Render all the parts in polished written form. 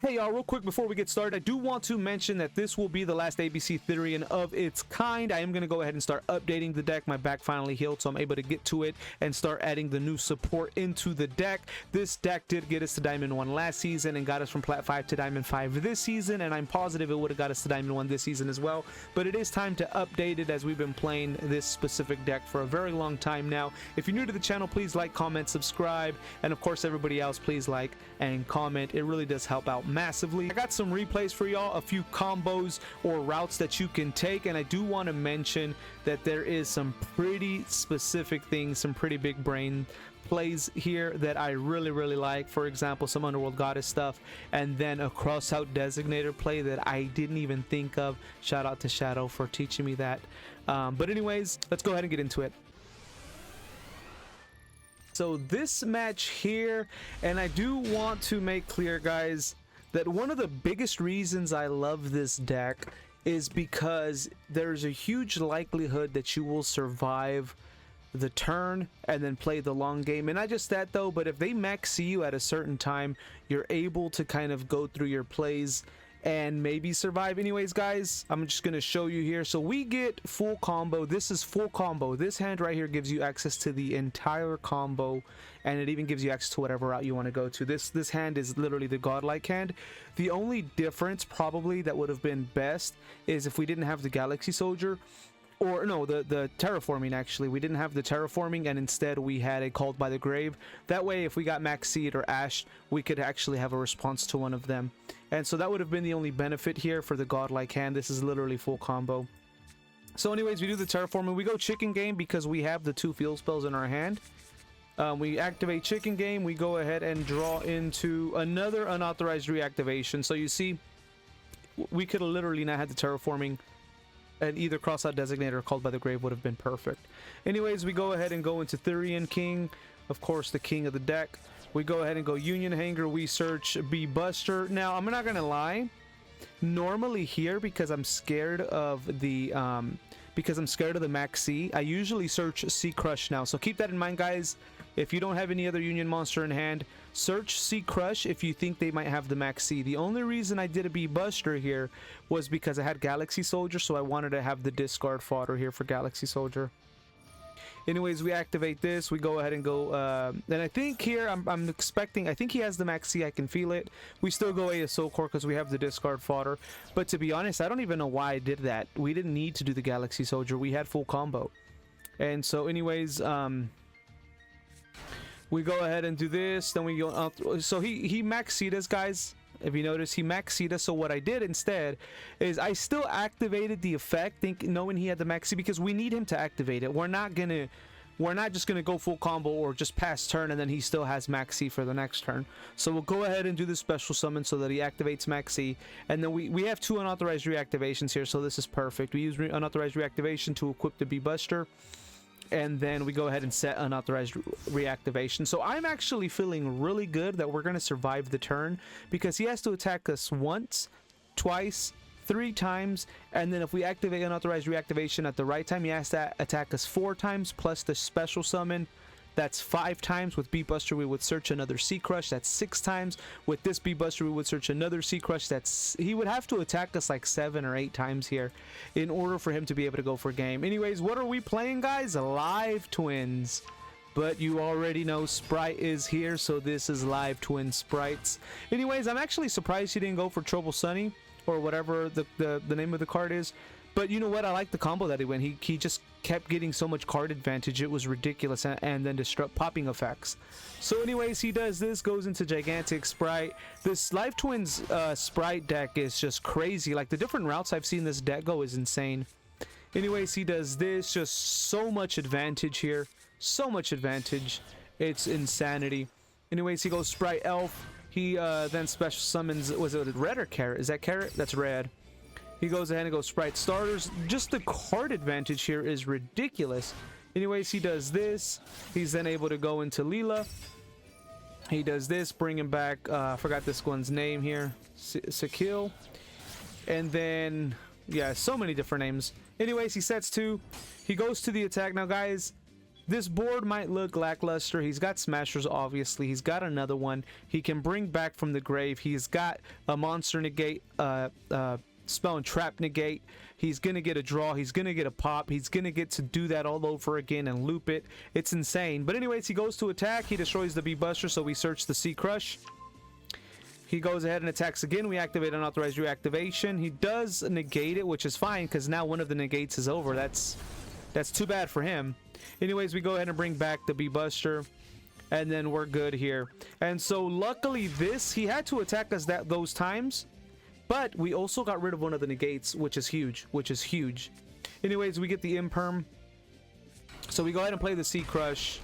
Hey y'all, real quick before we get started, I do want to mention that this will be the last ABC Therion of its kind. I am going to go ahead and start updating the deck. My back finally healed, so I'm able to get to it and start adding the new support into the deck. This deck did get us to Diamond 1 last season and got us from Plat 5 to Diamond 5 this season, and I'm positive it would have got us to Diamond 1 this season as well. But it is time to update it as we've been playing this specific deck for a very long time now. If you're new to the channel, please like, comment, subscribe, and of course everybody else, please like and comment. It really does help out massively. I got some replays for y'all, a few combos or routes that you can take, and I do want to mention that there is some pretty specific things, some pretty big brain plays here that I really like. For example, some Underworld Goddess stuff, and then a Crossout Designator play that I didn't even think of. Shout out to Shadow for teaching me that. But anyways, let's go ahead and get into it. So this match here, and I do want to make clear, guys, that one of the biggest reasons I love this deck is because there's a huge likelihood that you will survive the turn and then play the long game. And not just that though, but if they max you at a certain time, you're able to kind of go through your plays and maybe survive. Anyways, guys, I'm just going to show you here. So we get full combo. This is full combo. This hand right here gives you access to the entire combo, and it even gives you access to whatever route you want to go to. This hand is literally the godlike hand. The only difference probably that would have been best is if we didn't have the Galaxy Soldier, or no, the Terraforming. Actually, we didn't have the Terraforming, and instead we had a Called by the Grave. That way, if we got Maxx or Ash, we could actually have a response to one of them. And so that would have been the only benefit here for the godlike hand. This is literally full combo. So anyways, we do the Terraforming. We go Chicken Game because we have the 2 field spells in our hand. We activate Chicken Game. We go ahead and draw into another Unauthorized Reactivation. So you see, we could have literally not had the Terraforming, and either Crossout Designator or Called by the Grave would have been perfect. Anyways, we go ahead and go into Therion King, of course the king of the deck. We go ahead and go Union Hanger. We search B Buster. Now, I'm not gonna lie, normally here, because I'm scared of the Maxx, I usually search C Crush now. So keep that in mind, guys. If you don't have any other Union monster in hand, search C Crush if you think they might have the Maxx. The only reason I did a B Buster here was because I had Galaxy Soldier, so I wanted to have the discard fodder here for Galaxy Soldier. Anyways, we activate this. We go ahead and go, and I think here I'm expecting, I think he has the Maxx, I can feel it. We still go ASO Core because we have the discard fodder. But to be honest, I don't even know why I did that. We didn't need to do the Galaxy Soldier. We had full combo. And so anyways, we go ahead and do this. Then we go out. So he Maxx us, guys. If you notice, he Maxx us. So what I did instead is I still activated the effect, knowing he had the Maxx, because we need him to activate it. We're not just gonna go full combo or just pass turn and then he still has Maxx for the next turn. So we'll go ahead and do the special summon so that he activates Maxx, and then we have 2 unauthorized reactivations here, so this is perfect. We use unauthorized reactivation to equip the B Buster, and then we go ahead and set unauthorized reactivation. So I'm actually feeling really good that we're going to survive the turn, because he has to attack us once, twice, 3 times, and then if we activate unauthorized reactivation at the right time, he has to attack us 4 times plus the special summon. That's 5 times. With B Buster we would search another C Crush. That's 6 times. With this B Buster we would search another C Crush. He would have to attack us like 7 or 8 times here in order for him to be able to go for game. Anyways, what are we playing, guys? Live Twins. But you already know Spright is here, so this is Live Twin Sprights. Anyways, I'm actually surprised he didn't go for Trouble Sunny or whatever the name of the card is. But you know what? I like the combo that he went. He just kept getting so much card advantage. It was ridiculous. And then disrupt popping effects. So anyways, he does this, goes into Gigantic Spright. This Live Twins Spright deck is just crazy. Like, the different routes I've seen this deck go is insane. Anyways, he does this. Just so much advantage here. So much advantage. It's insanity. Anyways, he goes Spright Elf. He then special summons, was it red or carrot? Is that carrot? That's red. He goes ahead and goes Spright Starters. Just the card advantage here is ridiculous. Anyways, he does this. He's then able to go into Leela. He does this, bring him back. I forgot this one's name here. Sakil. And then, yeah, so many different names. Anyways, he sets 2. He goes to the attack. Now, guys, This board might look lackluster. He's got Smashers, obviously. He's got another one. He can bring back from the grave. He's got a monster negate, spell and trap negate. He's gonna get a draw. He's gonna get a pop. He's gonna get to do that all over again and loop it. It's insane. But anyways, he goes to attack. He destroys the B-Buster, so we search the C-Crush. He goes ahead and attacks again. We activate Unauthorized Reactivation. He does negate it, which is fine because now one of the negates is over. That's too bad for him. Anyways, we go ahead and bring back the B-Buster, and then we're good here. And so luckily he had to attack us those times, but we also got rid of one of the negates, which is huge, Anyways, we get the Imperm. So we go ahead and play the C-Crush.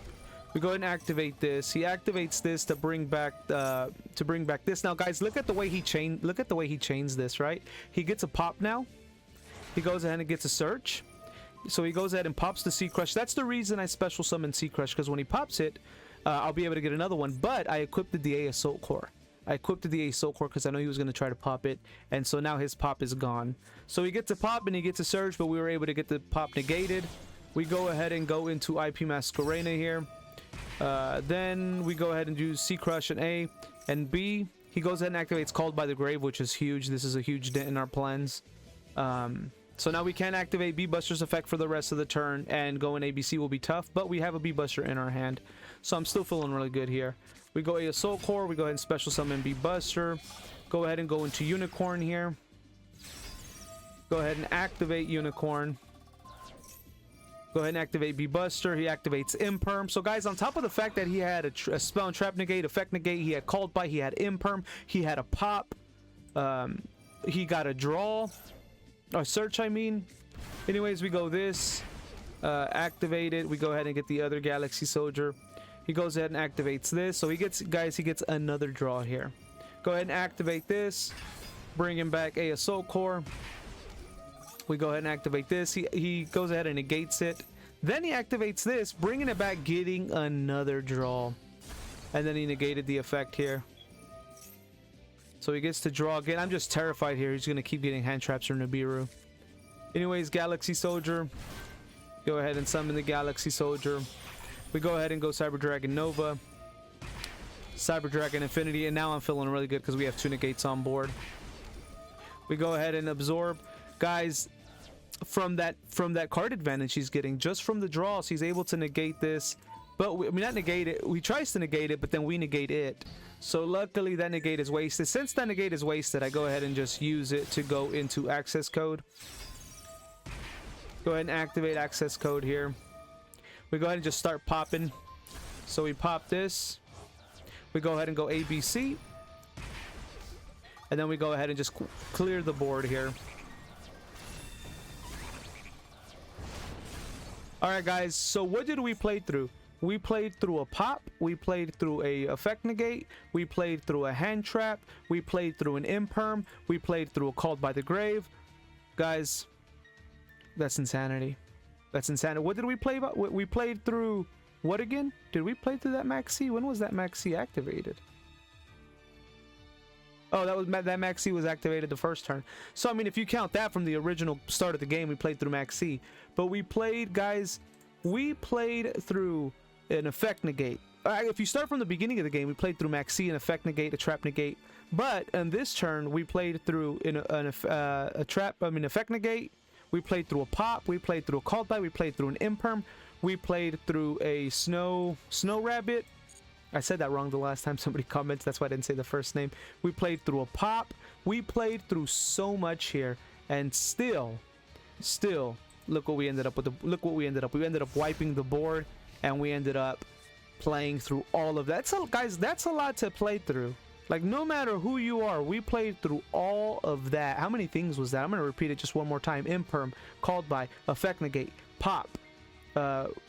We go ahead and activate this. He activates this to bring back this. Now guys, look at the way he chains this, right? He gets a pop now. He goes ahead and gets a search. So he goes ahead and pops the C-Crush. That's the reason I special summon C-Crush, because when he pops it, I'll be able to get another one. But I equipped the DA Assault Core. I equipped the DA Assault Core because I know he was going to try to pop it. And so now his pop is gone. So he gets a pop and he gets a surge, but we were able to get the pop negated. We go ahead and go into IP Masquerena here. Then we go ahead and do C-Crush and A and B. He goes ahead and activates Called by the Grave, which is huge. This is a huge dent in our plans. So now we can activate B-Buster's effect for the rest of the turn, and going ABC will be tough, but we have a B-Buster in our hand. So I'm still feeling really good here. We go A Assault Core, we go ahead and special summon B-Buster. Go ahead and go into Unicorn here. Go ahead and activate Unicorn. Go ahead and activate B-Buster. He activates Imperm. So guys, on top of the fact that he had a spell and trap negate, effect negate, he had Called by, he had Imperm, he had a pop, he got a draw. Or search, I mean. Anyways, we go this, activate it. We go ahead and get the other Galaxy Soldier. He goes ahead and activates this. So he gets another draw here. Go ahead and activate this. Bring him back A Assault Core. We go ahead and activate this. He goes ahead and negates it. Then he activates this, bringing it back, getting another draw. And then he negated the effect here. So he gets to draw again. I'm just terrified here. He's going to keep getting hand traps or Nibiru. Anyways, Galaxy Soldier. Go ahead and summon the Galaxy Soldier. We go ahead and go Cyber Dragon Nova. Cyber Dragon Infinity. And now I'm feeling really good because we have 2 negates on board. We go ahead and absorb. Guys, from that card advantage he's getting, just from the draws, he's able to negate this. But I mean, not negate it. We tries to negate it, but then we negate it. So luckily that negate is wasted. Since that negate is wasted, I go ahead and just use it to go into access code. Go ahead and activate access code here. We go ahead and just start popping. So we pop this. We go ahead and go ABC. And then we go ahead and just clear the board here. Alright guys, so what did we play through? We played through a pop, we played through a effect negate, we played through a hand trap, we played through an imperm, we played through a Called by the Grave. Guys, that's insanity. That's insanity. What did we play about? We played through what again? Did we play through that Maxx? When was that Maxx activated? Oh, that Maxx was activated the first turn. So I mean, if you count that from the original start of the game, we played through Maxx. But we played, guys, we played through an effect negate. If you start from the beginning of the game, we played through Maxx, an effect negate, a trap negate. But on this turn, we played through effect negate. We played through a pop. We played through a Called by. We played through an imperm. We played through a snow rabbit. I said that wrong the last time somebody comments. That's why I didn't say the first name. We played through a pop. We played through so much here, and still, look what we ended up with. Look what we ended up. We ended up wiping the board, and we ended up playing through all of that. So, guys, that's a lot to play through. Like, no matter who you are, we played through all of that. How many things was that? I'm gonna repeat it just one more time. Imperm, Called by, effect negate, pop,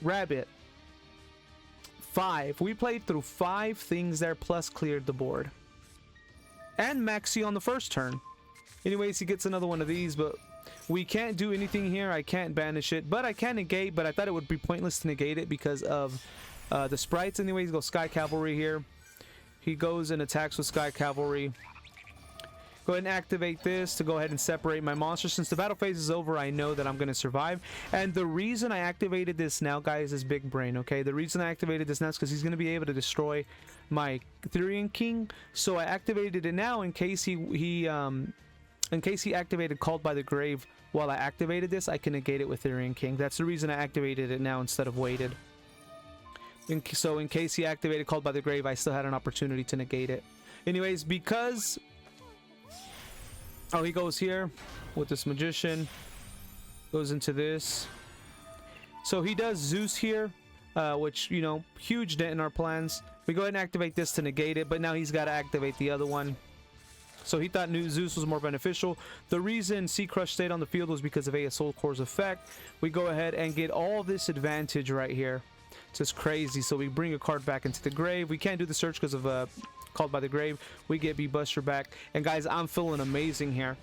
rabbit. 5. We played through 5 things there, plus cleared the board. And Maxx on the first turn. Anyways, he gets another one of these, but we can't do anything here. I can't banish it, but I can negate, but I thought it would be pointless to negate it because of the sprites. Anyways, he goes Sky Cavalry here. He goes and attacks with Sky Cavalry. Go ahead and activate this to go ahead and separate my monster. Since the battle phase is over, I know that I'm going to survive. And the reason I activated this now, guys, is Big Brain, okay? The reason I activated this now is because he's going to be able to destroy my Therion King. So I activated it now in case he activated Called by the Grave while I activated this, I can negate it with Therion King. That's the reason I activated it now instead of waited. So in case he activated Called by the Grave, I still had an opportunity to negate it. Anyways, because... Oh, he goes here with this Magician. Goes into this. So he does Zeus here, which, you know, huge dent in our plans. We go ahead and activate this to negate it, but now he's got to activate the other one. So he thought new Zeus was more beneficial. The reason Sea Crush stayed on the field was because of Soul Core's effect. We go ahead and get all this advantage right here. It's just crazy. So we bring a card back into the grave. We can't do the search because of Called by the Grave. We get B-Buster back. And guys, I'm feeling amazing here.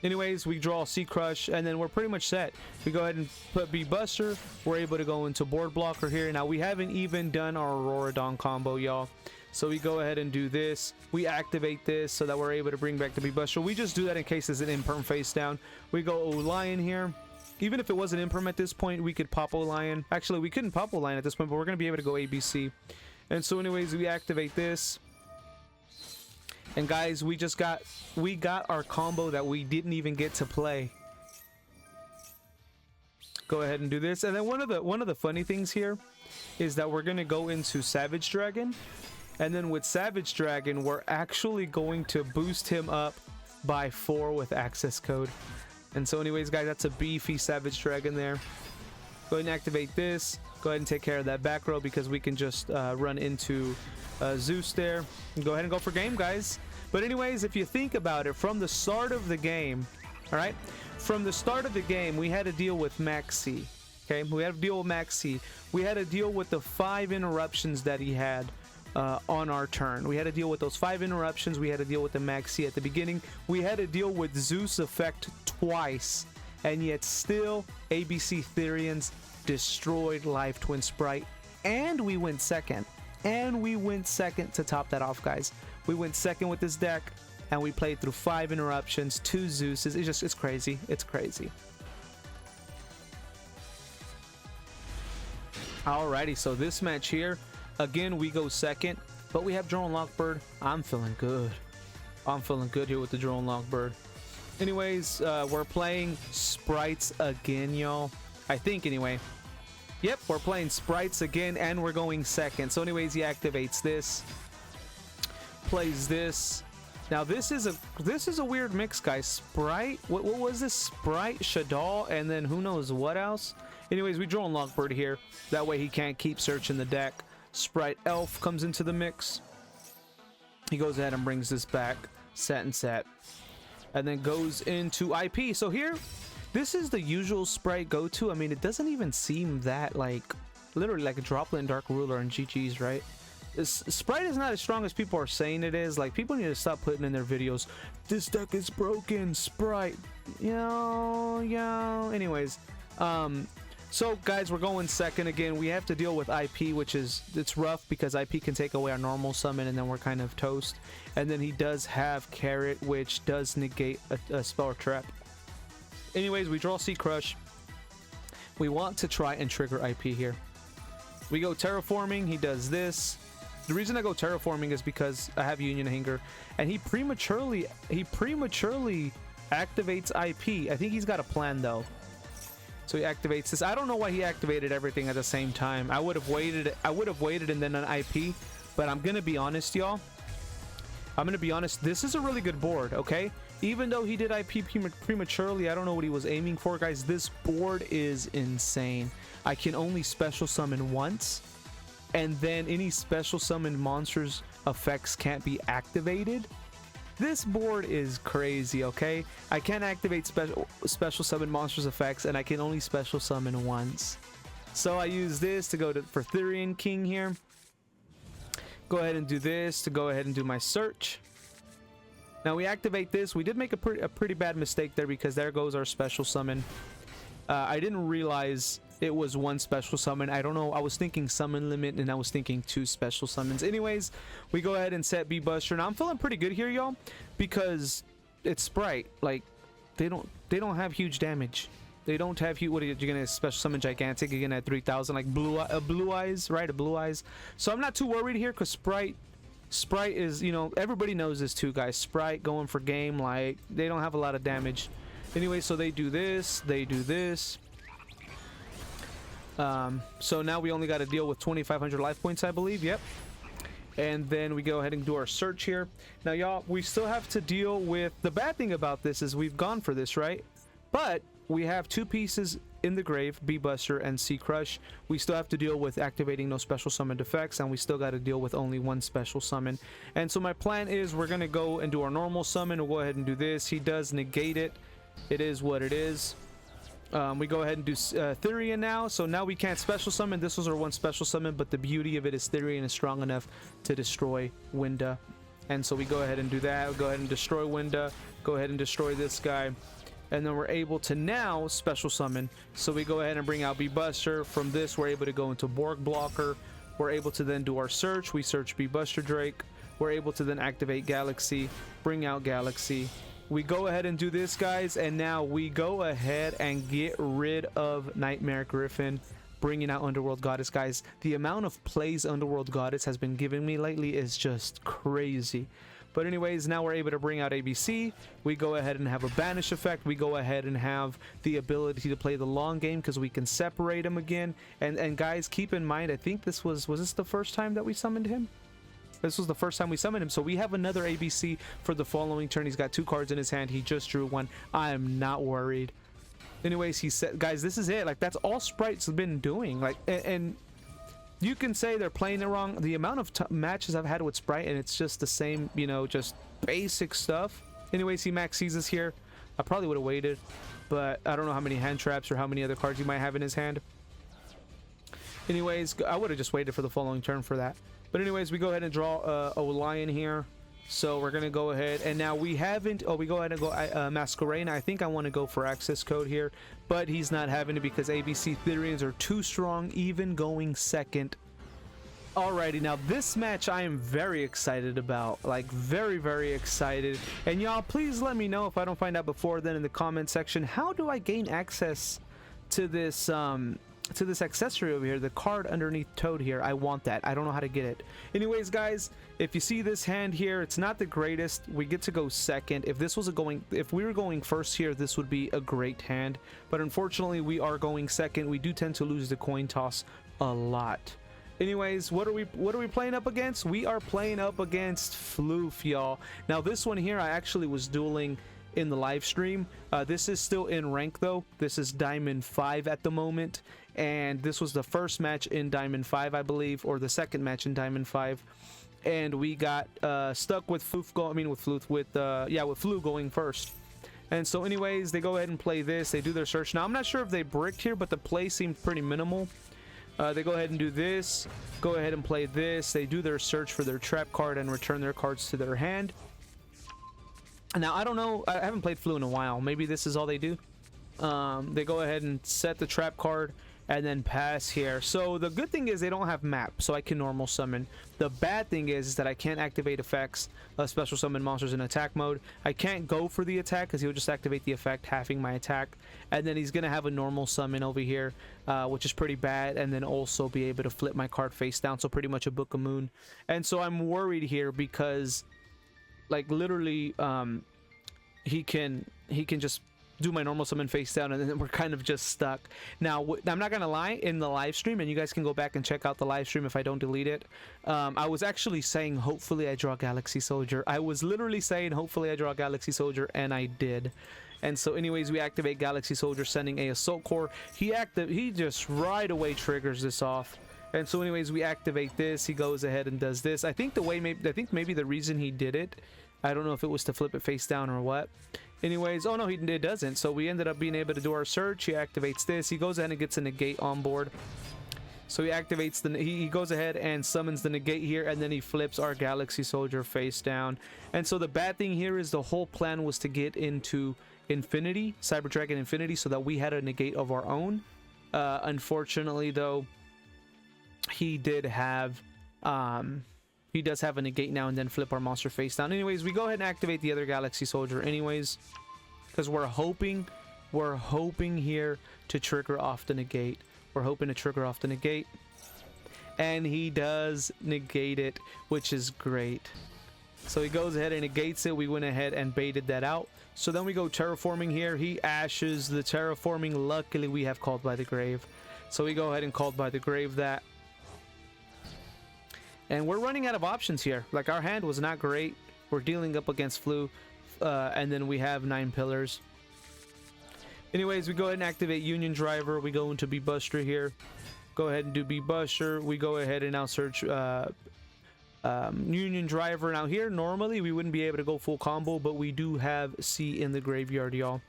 Anyways, we draw Sea Crush, and then we're pretty much set. We go ahead and put B-Buster. We're able to go into Board Blocker here. Now, we haven't even done our Auroradon combo, y'all. So we go ahead and do this. We activate this so that we're able to bring back the B-Buster. We just do that in case there's an Imperm face down. We go O-Lion here. Even if it wasn't Imperm at this point, we could pop O-Lion. Actually, we couldn't pop O-Lion at this point, but we're going to be able to go ABC. And so anyways, we activate this. And guys, we got our combo that we didn't even get to play. Go ahead and do this. And then one of the funny things here is that we're going to go into Savage Dragon. And then with Savage Dragon, we're actually going to boost him up by 4 with access code. And so anyways, guys, that's a beefy Savage Dragon there. Go ahead and activate this. Go ahead and take care of that back row because we can just run into Zeus there. And go ahead and go for game, guys. But anyways, if you think about it, from the start of the game, all right? From the start of the game, we had to deal with Maxx. Okay? We had to deal with Maxx. We had to deal with the 5 interruptions that he had on our turn. We had to deal with those 5 interruptions. We had to deal with the Maxx at the beginning. We had to deal with Zeus effect twice. And yet still, ABC Therions destroyed Live Twin Spright. And we went second. And we went second to top that off, guys. We went second with this deck. And we played through 5 interruptions, 2 Zeuses. It's crazy. It's crazy. Alrighty, so this match here, again, we go second, but we have Drone Lockbird. I'm feeling good. I'm feeling good here with the Drone Lockbird. Anyways, we're playing Sprights again, y'all. I think, anyway. Yep, we're playing Sprights again, and we're going second. So anyways, he activates this. Plays this. Now, this is a weird mix, guys. Spright? What was this? Spright, Shaddoll, and then who knows what else? Anyways, we draw on Lockbird here. That way he can't keep searching the deck. Spright Elf comes into the mix. He goes ahead and brings this back. Set and set. And then goes into IP. So here, this is the usual Spright go-to. I mean, it doesn't even seem that, like, literally like a Droplet and Dark Ruler and GG's, right? Spright is not as strong as people are saying it is. Like, people need to stop putting in their videos, this deck is broken, Spright. Anyways, so guys, we're going second again. We have to deal with IP, which is, it's rough because IP can take away our normal summon and then we're kind of toast. And then he does have Carrot, which does negate a spell or trap. Anyways, we draw Sea Crush. We want to try and trigger IP here. We go Terraforming. He does this. The reason I go Terraforming is because I have Union Hanger, and he prematurely activates IP. I think he's got a plan though. So he activates this. I don't know why he activated everything at the same time. I would have waited and then an IP, but I'm gonna be honest, y'all. I'm gonna be honest. This is a really good board, okay? Even though he did IP prematurely, I don't know what he was aiming for, guys. This board is insane. I can only special summon once, and then any special summoned monsters effects can't be activated. This board is crazy, okay? I can't activate special summon monsters effects, and I can only special summon once. So I use this to go for Therion King here. Go ahead and do this to go ahead and do my search. Now we activate this. We did make a pretty bad mistake there because there goes our special summon. I didn't realize it was one special summon. I don't know, I was thinking summon limit and I was thinking 2 special summons. Anyways, we go ahead and set B Buster. Now I'm feeling pretty good here, y'all, because it's Spright. Like, they don't have huge damage. They don't have huge. What are you gonna special summon gigantic again at 3000, like blue eyes, right? A blue eyes. So I'm not too worried here, because Spright is, you know, everybody knows this too, guys. Spright going for game, like, they don't have a lot of damage. Anyway, so they do this, they do this. So now we only got to deal with 2500 life points, I believe. Yep. And then we go ahead and do our search here. Now, y'all, we still have to deal with, the bad thing about this is we've gone for this, right? But we have 2 pieces in the grave, B Buster and C Crush. We still have to deal with activating no special summoned effects, and we still got to deal with only 1 special summon. And so my plan is we're gonna go and do our normal summon. We'll go ahead and do this. He does negate it. It is what it is. We go ahead and do Therion now. So now we can't special summon. This was our 1 special summon, but the beauty of it is Therion is strong enough to destroy Winda. And so we go ahead and do that. We'll go ahead and destroy Winda. Go ahead and destroy this guy. And then we're able to now special summon. So we go ahead and bring out B Buster. From this, we're able to go into Borg Blocker. We're able to then do our search. We search B Buster Drake. We're able to then activate Galaxy, bring out Galaxy. We go ahead and do this, guys, and now we go ahead and get rid of Knightmare Griffin, bringing out Underworld Goddess. Guys, the amount of plays Underworld Goddess has been giving me lately is just crazy. But anyways, now we're able to bring out ABC. We go ahead and have a banish effect. We go ahead and have the ability to play the long game because we can separate him again. And guys, keep in mind, I think this was this the first time that we summoned him? This was the first time we summoned him. So we have another ABC for the following turn. He's got 2 cards in his hand. He just drew 1. I am not worried. Anyways, he said, guys, this is it. Like, that's all Spright's been doing. Like, and you can say they're playing it wrong. The amount of matches I've had with Spright, and it's just the same, you know, just basic stuff. Anyways, he Maxx seizes here. I probably would have waited, but I don't know how many hand traps or how many other cards he might have in his hand. Anyways, I would have just waited for the following turn for that. But anyways, we go ahead and draw a lion here. So we're going to go ahead. And now we haven't... Oh, we go ahead and go Masquerena. I think I want to go for access code here. But he's not having it because ABC Therions are too strong, even going second. Alrighty, now this match I am very excited about. Like, very, very excited. And y'all, please let me know if I don't find out before then in the comment section. How do I gain access to this... to this accessory over here, the card underneath Toad here? I want that. I don't know how to get it. Anyways, guys, if you see this hand here, it's not the greatest. We get to go second. If we were going first here, this would be a great hand, but unfortunately we are going second. We do tend to lose the coin toss a lot. Anyways, what are we playing up against? We are playing up against Floof, y'all. Now this one here, I actually was dueling in the live stream. This is still in rank though. This is Diamond 5 at the moment, and this was the first match in Diamond 5, I believe, or the second match in Diamond 5, and we got stuck with Floof with Flu going first. And so anyways, they go ahead and play this. They do their search. Now I'm not sure if they bricked here, but the play seemed pretty minimal. They go ahead and do this, go ahead and play this. They do their search for their trap card and return their cards to their hand. Now, I don't know, I haven't played Flu in a while. Maybe this is all they do. They go ahead and set the trap card and then pass here. So the good thing is they don't have map, so I can normal summon. The bad thing is that I can't activate effects, special summon monsters in attack mode. I can't go for the attack because he'll just activate the effect, halving my attack. And then he's going to have a normal summon over here, which is pretty bad. And then also be able to flip my card face down, so pretty much a Book of Moon. And so I'm worried here because... like literally he can just do my normal summon face down, and then we're kind of just stuck. Now I'm not gonna lie, in the live stream, and you guys can go back and check out the live stream if I don't delete it, I was actually saying hopefully I draw Galaxy Soldier. I was literally saying hopefully I draw Galaxy Soldier, and I did. And so anyways, we activate Galaxy Soldier, sending a Assault Core. He just right away triggers this off. And so anyways, we activate this. He goes ahead and does this. I think maybe the reason he did it, I don't know if it was to flip it face down or what. Anyways, oh no, it doesn't. So we ended up being able to do our search. He activates this. He goes ahead and gets a negate on board. So he activates he goes ahead and summons the negate here, and then he flips our Galaxy Soldier face down. And so the bad thing here is the whole plan was to get into Infinity, Cyber Dragon Infinity, so that we had a negate of our own. Unfortunately, though, he did have he does have a negate now and then flip our monster face down. Anyways, we go ahead and activate the other Galaxy Soldier anyways, because we're hoping here to trigger off the negate. We're hoping to trigger off the negate, and he does negate it, which is great. So he goes ahead and negates it. We went ahead and baited that out. So then we go Terraforming here. He ashes the Terraforming. Luckily, we have Called by the Grave. So we go ahead and Called by the Grave that. And we're running out of options here. Like, our hand was not great. We're dealing up against Flu. And then we have 9 Pillars. Anyways, we go ahead and activate Union Driver. We go into B-Buster here. Go ahead and do B-Buster. We go ahead and now search Union Driver. Now here, normally we wouldn't be able to go full combo, but we do have C in the graveyard, y'all.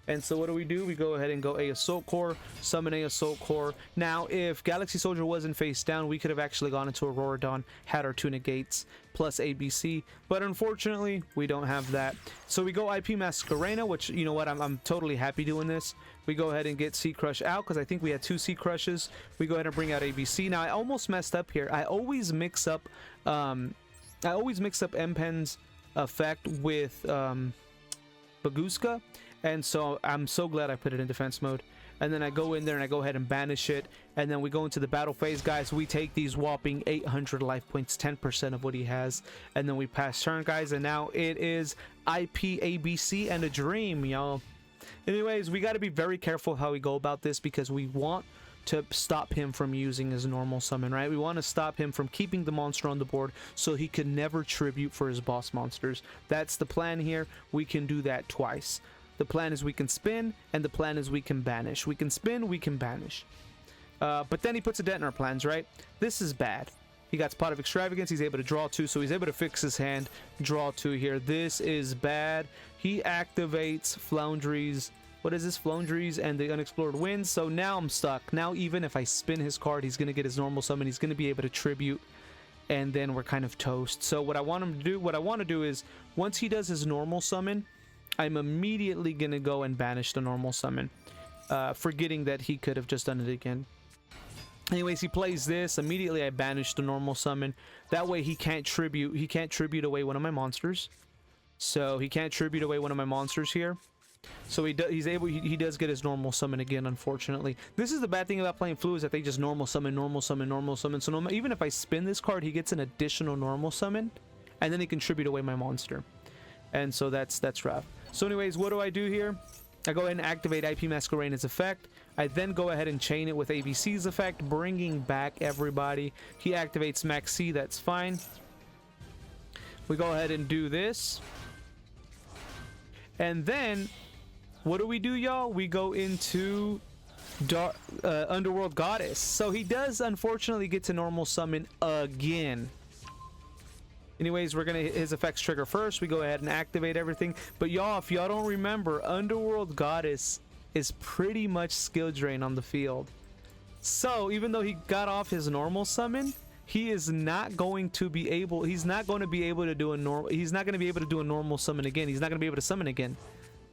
And so what do? We go ahead and go A Assault Core, summon A Assault Core. Now, if Galaxy Soldier wasn't face down, we could have actually gone into Auroradon, had our 2 negates, plus ABC. But unfortunately, we don't have that. So we go IP Masquerena, which, you know what, I'm totally happy doing this. We go ahead and get C Crush out, because I think we had 2 C Crushes. We go ahead and bring out ABC. Now, I almost messed up here. I always mix up M-Pen's effect with Baguska. And so I'm so glad I put it in defense mode. And then I go in there and I go ahead and banish it. And then we go into the battle phase, guys. We take these whopping 800 life points, 10% of what he has. And then we pass turn, guys. And now it is IP, ABC, and a dream, y'all. Anyways, we got to be very careful how we go about this, because we want to stop him from using his normal summon, right? We want to stop him from keeping the monster on the board so he can never tribute for his boss monsters. That's the plan here. We can do that twice. The plan is we can spin, and the plan is we can banish. We can spin, we can banish. But then he puts a dent in our plans, right? This is bad. He got Spot of Extravagance. He's able to draw 2, so he's able to fix his hand. Draw 2 here. This is bad. He activates Floundries. What is this? Floundries and the Unexplored Winds. So now I'm stuck. Now even if I spin his card, he's going to get his normal summon. He's going to be able to tribute, and then we're kind of toast. So what I want him to do, what I want to do is, once he does his normal summon, I'm immediately going to go and banish the normal summon, forgetting that he could have just done it again. Anyways, he plays this. Immediately, I banish the normal summon. That way, he can't tribute away one of my monsters. So, he can't tribute away one of my monsters here. So, he does get his normal summon again, unfortunately. This is the bad thing about playing Flu, is that they just normal summon, normal summon, normal summon. So, even if I spin this card, he gets an additional normal summon, and then he can tribute away my monster. And so, that's rough. So anyways, what do I do here? I go ahead and activate IP Masquerena's effect. I then go ahead and chain it with ABC's effect, bringing back everybody. He activates Maxx, that's fine. We go ahead and do this. And then, what do we do, y'all? We go into Underworld Goddess. So he does, unfortunately, get to normal summon again. Anyways, we're going to hit his effects trigger first. We go ahead and activate everything. But y'all, if y'all don't remember, Underworld Goddess is pretty much skill drain on the field. So even though he got off his normal summon, he is not going to be able, he's not going to be able to do a normal summon again. He's not going to be able to summon again.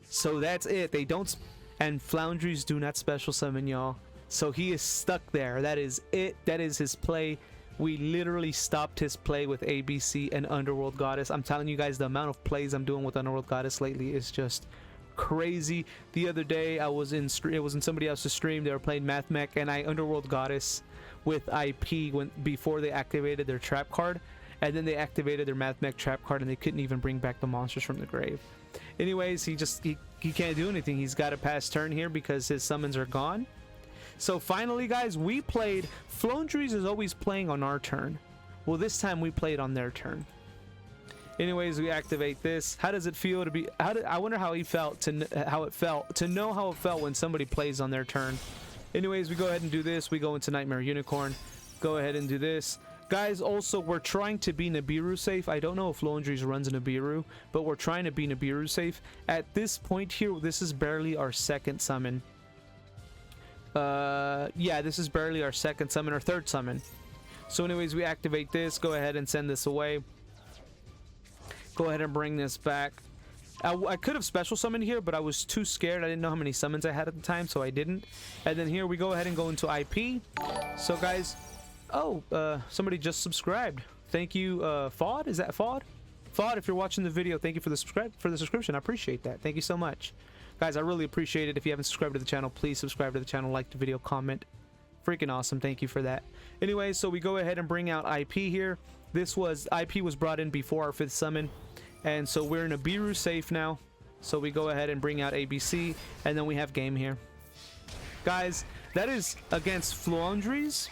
So that's it. They don't, and Floundries do not special summon, y'all. So he is stuck there. That is it. That is his play. We literally stopped his play with ABC and Underworld Goddess. I'm telling you guys, the amount of plays I'm doing with Underworld Goddess lately is just crazy. The other day, it was in somebody else's stream. They were playing Math Mech, and I Underworld Goddess with IP before they activated their trap card, and then they activated their Math Mech trap card, and they couldn't even bring back the monsters from the grave. Anyways, he can't do anything. He's got to pass turn here because his summons are gone. So finally, guys, we played. Floundries is always playing on our turn. Well, this time we played on their turn. Anyways, we activate this. How does it feel to be? I wonder how it felt to know how it felt when somebody plays on their turn. Anyways, we go ahead and do this. We go into Knightmare Unicorn. Go ahead and do this. Guys, also, we're trying to be Nibiru safe. I don't know if Floundries runs a Nibiru, but we're trying to be Nibiru safe. At this point here, this is barely our second summon. Yeah, this is barely our second summon or third summon. So anyways, we activate this. Go ahead and send this away. Go ahead and bring this back. I could have special summoned here, but I was too scared. I didn't know how many summons I had at the time, so I didn't. And then here we go ahead and go into IP. So guys, somebody just subscribed. Thank you, Fod. Is that Fod? Fod, if you're watching the video, thank you for the subscription. I appreciate that. Thank you so much, guys. I really appreciate it. If you haven't subscribed to the channel, please subscribe to the channel, like the video, comment. Freaking awesome. Thank you for that. Anyway, so we go ahead and bring out IP here. This was IP was brought in before our 5th summon, and so we're in a Biru safe now. So we go ahead and bring out ABC, and then we have game here, guys. That is against Flaundries.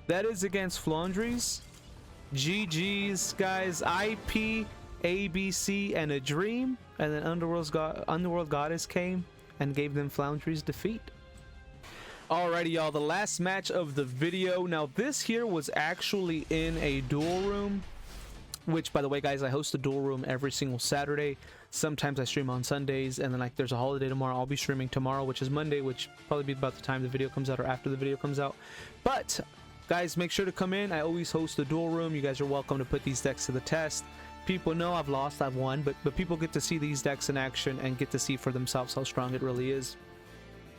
That is against Flaundries. GG's, guys. IP, ABC, and a dream, and then Underworld Goddess came and gave them Flaundries defeat. Alrighty, y'all, the last match of the video. Now this here was actually in a duel room, which, by the way, guys, I host a duel room every single Saturday. Sometimes I stream on Sundays, and then like there's a holiday tomorrow, I'll be streaming tomorrow, which is Monday, which probably be about the time the video comes out or after the video comes out. But guys, make sure to come in. I always host a duel room. You guys are welcome to put these decks to the test. People know I've lost, I've won, but people get to see these decks in action and get to see for themselves how strong it really is.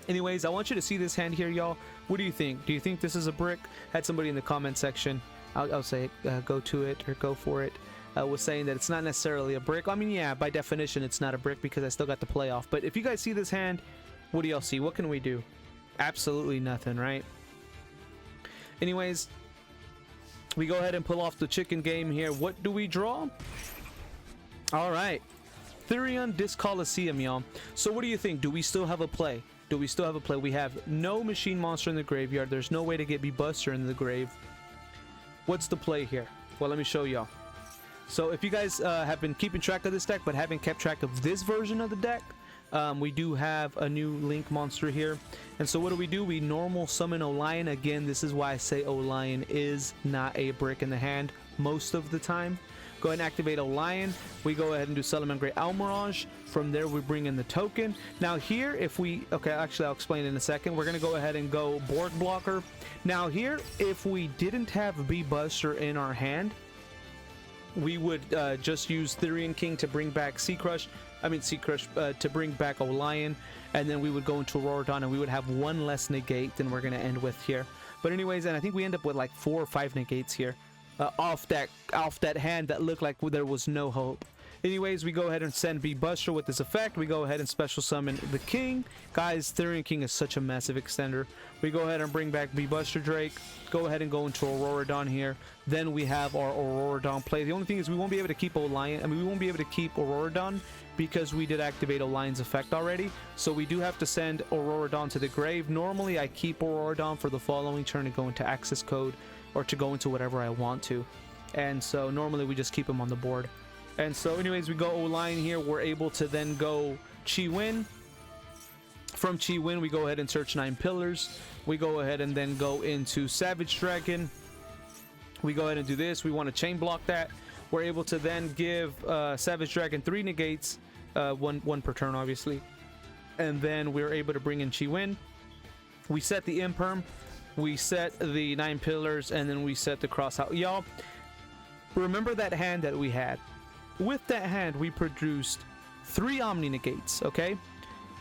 Anyways, I want you to see this hand here, y'all. What do you think? Do you think this is a brick? Had somebody in the comment section, I'll say go to it or go for it, was saying that it's not necessarily a brick. I mean, yeah, by definition it's not a brick because I still got the playoff. But if you guys see this hand, what do y'all see? What can we do? Absolutely nothing, right? Anyways, we go ahead and pull off the chicken game here. What do we draw? All right, Therion Discolosseum, y'all. So what do you think? Do we still have a play? Do we still have a play? We have no machine monster in the graveyard. There's no way to get B-Buster in the grave. What's the play here? Well, let me show y'all. So if you guys have been keeping track of this deck but haven't kept track of this version of the deck, we do have a new Link monster here. And so what do? We normal summon Olion. Again, this is why I say Olion is not a brick in the hand most of the time. Go ahead and activate Olion. We go ahead and do Salamangreat Almiraj. From there, we bring in the token. Now here, if we... Okay, actually, I'll explain in a second. We're going to go ahead and go Borg Blocker. Now here, if we didn't have B-Buster in our hand, we would just use Therion King to bring back to bring back Olion, and then we would go into Auroradon, and we would have one less negate than we're going to end with here. But anyways, and I think we end up with like 4 or 5 negates here. Off that hand that looked like there was no hope. Anyways, we go ahead and send B-Buster with this effect. We go ahead and special summon the King. Guys, Therion King is such a massive extender. We go ahead and bring back B-Buster Drake. Go ahead and go into Auroradon here. Then we have our Auroradon play. The only thing is we won't be able to keep Olion. I mean, we won't be able to keep Auroradon because we did activate Olion's effect already. So we do have to send Auroradon to the grave. Normally, I keep Auroradon for the following turn to go into Accesscode, or to go into whatever I want to. And so normally we just keep him on the board. And so anyways, we go Olion here. We're able to then go Chiwen. From Chiwen, we go ahead and search 9 Pillars. We go ahead and then go into Savage Dragon. We go ahead and do this. We want to chain block that. We're able to then give Savage Dragon 3 negates, one per turn obviously. And then we're able to bring in Chiwen. We set the Imperm. We set the 9 Pillars, and then we set the Crossout. Y'all, remember that hand that we had? With that hand, we produced 3 Omni Negates, okay?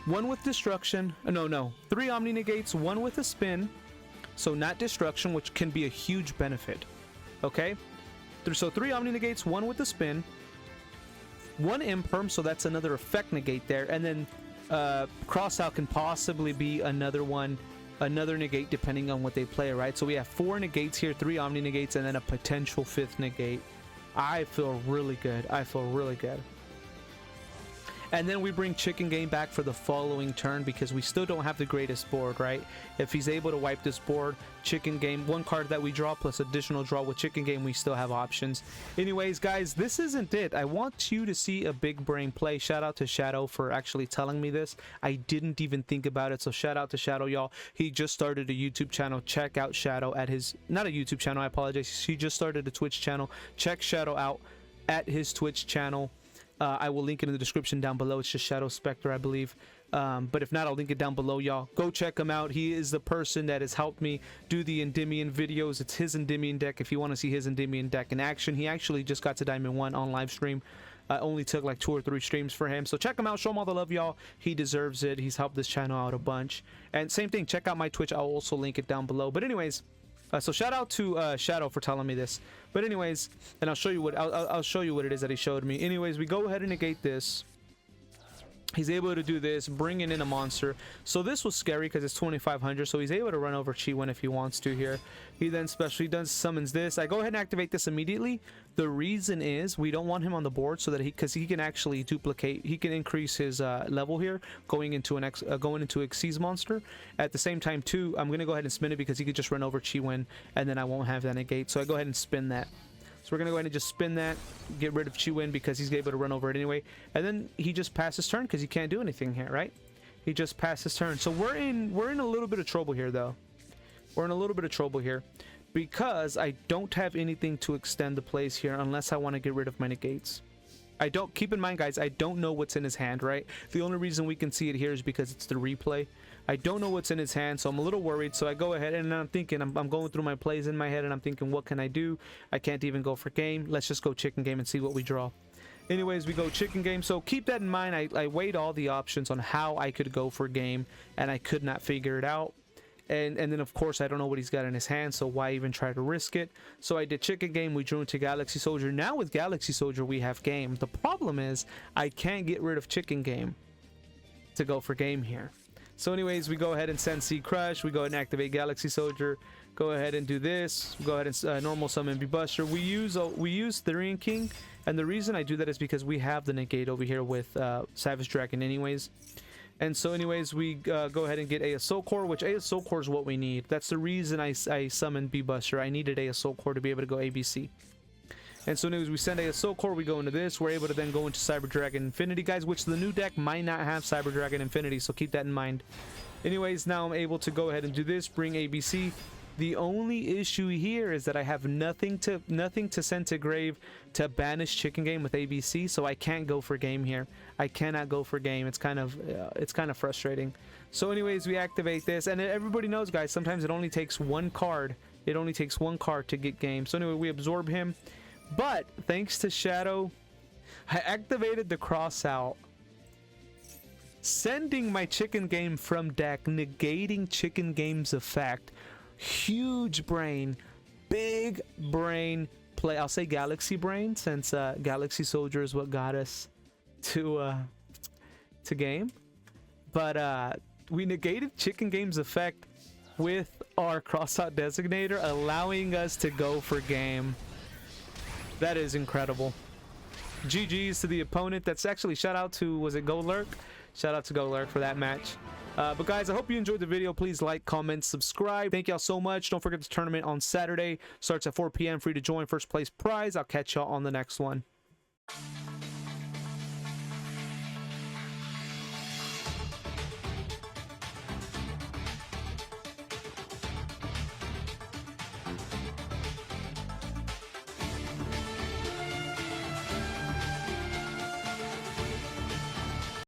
1 with Destruction. No. 3 Omni Negates, 1 with a Spin. So not Destruction, which can be a huge benefit, okay? So 3 Omni Negates, 1 with a Spin. 1 Imperm, so that's another effect negate there. And then Crossout can possibly be another one. Another negate depending on what they play, right? So we have 4 negates here, 3 Omni Negates, and then a potential 5th negate. I feel really good. I feel really good. And then we bring Chicken Game back for the following turn because we still don't have the greatest board, right? If he's able to wipe this board, Chicken Game, 1 card that we draw plus additional draw with Chicken Game, we still have options. Anyways, guys, this isn't it. I want you to see a big brain play. Shout out to Shadow for actually telling me this. I didn't even think about it, so shout out to Shadow, y'all. He just started a YouTube channel. Check out Shadow at his... Not a YouTube channel, I apologize. He just started a Twitch channel. Check Shadow out at his Twitch channel. I will link it in the description down below. It's just Shadow Spectre, I believe. But if not, I'll link it down below, y'all. Go check him out. He is the person that has helped me do the Endymion videos. It's his Endymion deck. If you want to see his Endymion deck in action, he actually just got to Diamond 1 on live stream. Only took like 2 or 3 streams for him. So check him out. Show him all the love, y'all. He deserves it. He's helped this channel out a bunch. And same thing, check out my Twitch. I'll also link it down below. But anyways, so shout out to Shadow for telling me this. But anyways, and I'll show you what I'll show you what it is that he showed me. Anyways, we go ahead and negate this. He's able to do this, bringing in a monster. So this was scary because it's 2500, so he's able to run over Chiwen if he wants to here. He then specially does summons this. I go ahead and activate this immediately. The reason is we don't want him on the board so that because he can actually duplicate, he can increase his level here going into an Xyz monster. At the same time too, I'm gonna go ahead and spin it because he could just run over Chiwen and then I won't have that negate. So I go ahead and spin that. So we're gonna go ahead and just spin that, get rid of Chiwen because he's able to run over it anyway. And then he just passes turn because he can't do anything here, right? He just passes turn. So we're in a little bit of trouble here though. We're in a little bit of trouble here because I don't have anything to extend the plays here unless I want to get rid of my negates. I don't, keep in mind guys, I don't know what's in his hand, right? The only reason we can see it here is because it's the replay. I don't know what's in his hand, so I'm a little worried. So I go ahead and I'm thinking, I'm going through my plays in my head and I'm thinking, what can I do? I can't even go for game. Let's just go chicken game and see what we draw. Anyways, we go chicken game. So keep that in mind. I weighed all the options on how I could go for game and I could not figure it out. And then of course I don't know what he's got in his hand, so why even try to risk it? So I did chicken game, we drew into Galaxy Soldier. Now with Galaxy Soldier we have game. The problem is I can't get rid of chicken game to go for game here. So anyways, we go ahead and send C Crush, we go ahead and activate Galaxy Soldier, go ahead and do this, go ahead and normal summon B-Buster. We use Therion King, and the reason I do that is because we have the negate over here with Savage Dragon anyways. And so anyways, we go ahead and get ASO Core, which ASO Core is what we need. That's the reason I summoned B-Buster. I needed ASO Core to be able to go ABC. And so anyways, we send ASO Core, we go into this. We're able to then go into Cyber Dragon Infinity, guys, which the new deck might not have Cyber Dragon Infinity, so keep that in mind. Anyways, now I'm able to go ahead and do this, bring ABC. The only issue here is that I have nothing to send to grave to banish chicken game with ABC, so I can't go for game here. I cannot go for game. It's kind of frustrating. So anyways, we activate this, and everybody knows, guys, sometimes it only takes one card. It only takes one card to get game. So anyway, we absorb him, but thanks to Shadow, I activated the Crossout, sending my chicken game from deck, negating chicken game's effect. Huge brain, big brain play. I'll say Galaxy Brain, since Galaxy Soldier is what got us to game. But we negated chicken game's effect with our Crossout Designator, allowing us to go for game. That is incredible. GG's to the opponent. That's actually, shout out to, was it Go Lurk? Shout out to Go Lurk for that match. But guys, I hope you enjoyed the video. Please like, comment, subscribe. Thank y'all so much. Don't forget the tournament on Saturday. Starts at 4 p.m. Free to join. First place prize. I'll catch y'all on the next one.